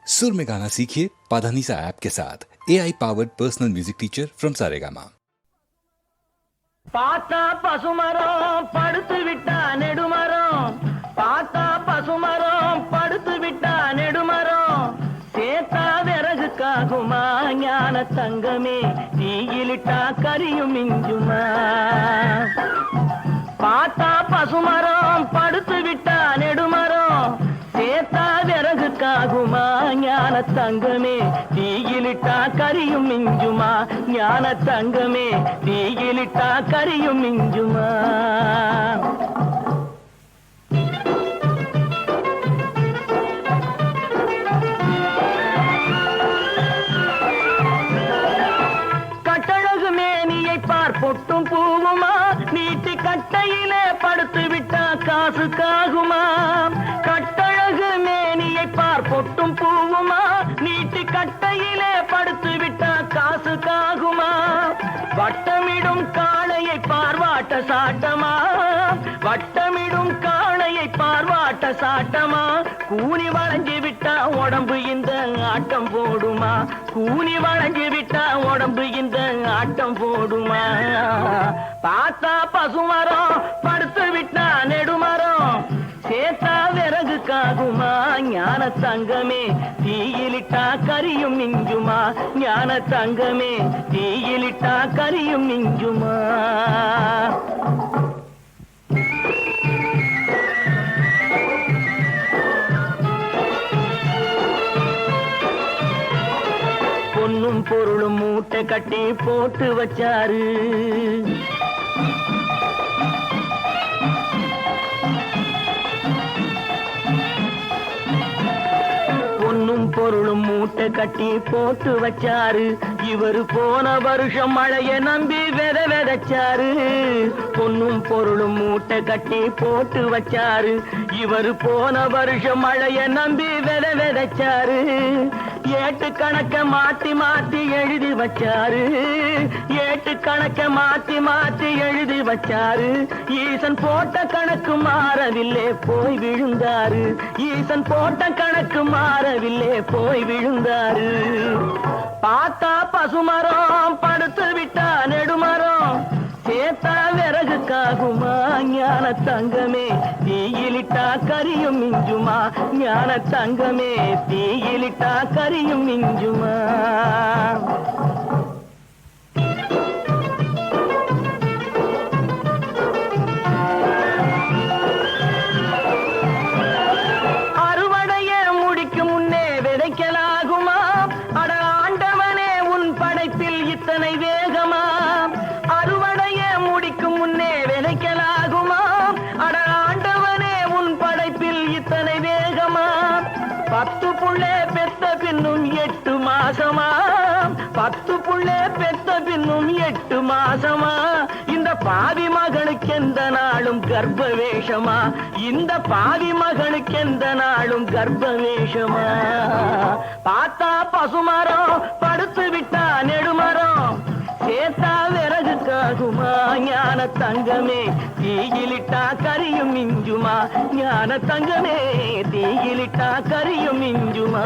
सुर में गाना सीखिए पाधानीसा ऐप के साथ AI powered personal music teacher from Saregama. पाता पसुमரம் படுத்து விட்டா நெடுமரம் पाता பசுமரம் படுத்து விட்டா நெடுமரம் சேத்தா விறகுக்காகுமா ஞான தங்கமே தீயிலிட்டா கரியும் மிஞ்சுமா पाता பசுமரம் படுத்து விட்டா நெடுமரம் சேத்தா விறகுக்காகுமா ஞான தங்கமே தீயிலிட்டா கரியும் மிஞ்சுமா ஞான தங்கமே தீயிலிட்டா கரியும் மிஞ்சுமா கட்டழகு மேனியை பார் பொட்டும் பூவுமா நீட்டி கட்டையிலே படுத்து விட்டா காசுக்காகுமா கட்டழகு மேனியை பார் பொட்டும் பூவுமா நீட்டி கட்டையிலே படுத்து விட்டா காசுக்காகுமா வட்டமிடும் காளையை பார்வாட்ட சாட்டமா வட்டமிடும் காளையை பார்வாட்ட சாட்டமா கூனி வளைஞ்சு விட்டா உடம்பு இந்த ஆட்டம் போடுமா கூனி வளைஞ்சு விட்டா உடம்பு இந்த ஆட்டம் போடுமா பார்த்தா பசுமரம் படுத்து விட்டா நெடுமரம் சேத்தா விறகுக்காகுமா ஞான தங்கமே தீயிலிட்டா கரியும் மிஞ்சுமா ஞான தங்கமே தீயிலிட்டா கரியும் மிஞ்சுமா பொன்னும் பொருளும் மூட்டை கட்டி போட்டு வச்சாரு பொன்னும் பொருளும் மூட்டை கட்டி போட்டு வச்சாரு இவரு போன வருஷம் மழைய நம்பி விதைச்சாரு பொன்னும் பொருளும் மூட்டை கட்டி போட்டு வச்சாரு இவரு போன வருஷம் மழைய நம்பி விதைச்சாரு ஏட்டு கணக்க மாத்தி மாத்தி எழுதி வச்சாரு ஏட்டு கணக்க மாத்தி மாத்தி எழுதி வச்சாரு ஈசன் போட்ட கணக்கு மாறவில்லை போய் விழுந்தாரு ஈசன் போட்ட கணக்கு மாறவில்லை போய் விழுந்தாரு பார்த்தா பசுமரம் படுத்து விட்டா நெடுமரம் சேத்தா விறகுக்காகுமா ஞான தங்கமே தீயிலிட்டா கரியும் மிஞ்சுமா ஞான தங்கமே தீயிலிட்டா கரியும் மிஞ்சுமா அறுவடைய முடிக்கும் முன்னே விதைக்கலாகுமா அட ஆண்டவனே உன் படைப்பில் இத்தனை வேகமா அறுவடைய முடிக்கும் முன்னே விதைக்கலாகுமா அட ஆண்டவனே உன் படைப்பில் இத்தனை வேகமா 10 புள்ளே பெத்த பின்னும் 8 மாசமா 10 புள்ளே பெத்த பின்னும் 8 மாசமா இந்த பாவி மகனுக்கு எந்த நாளும் கர்ப்ப வேஷமா இந்த பாவி மகனுக்கு எந்த நாளும் கர்ப்ப வேஷமா பார்த்தா பசுமரம் படுத்து விட்டா நெடுமரம் சேத்தா விறகுக்காகுமா ஞான தங்கமே தீயிலிட்டா கரியும் மிஞ்சுமா ஞான தங்கமே தீயிலிட்டா கரியும் மிஞ்சுமா